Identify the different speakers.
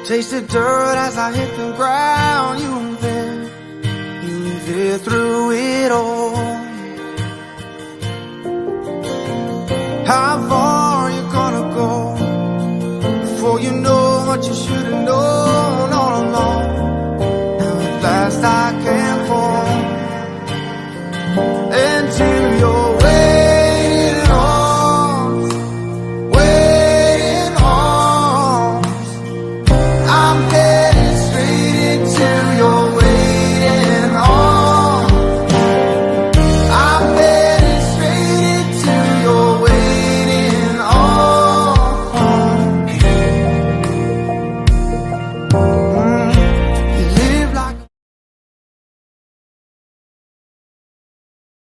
Speaker 1: taste the dirt as I hit the ground. You were there through it all. How far you gonna go before you know what you should have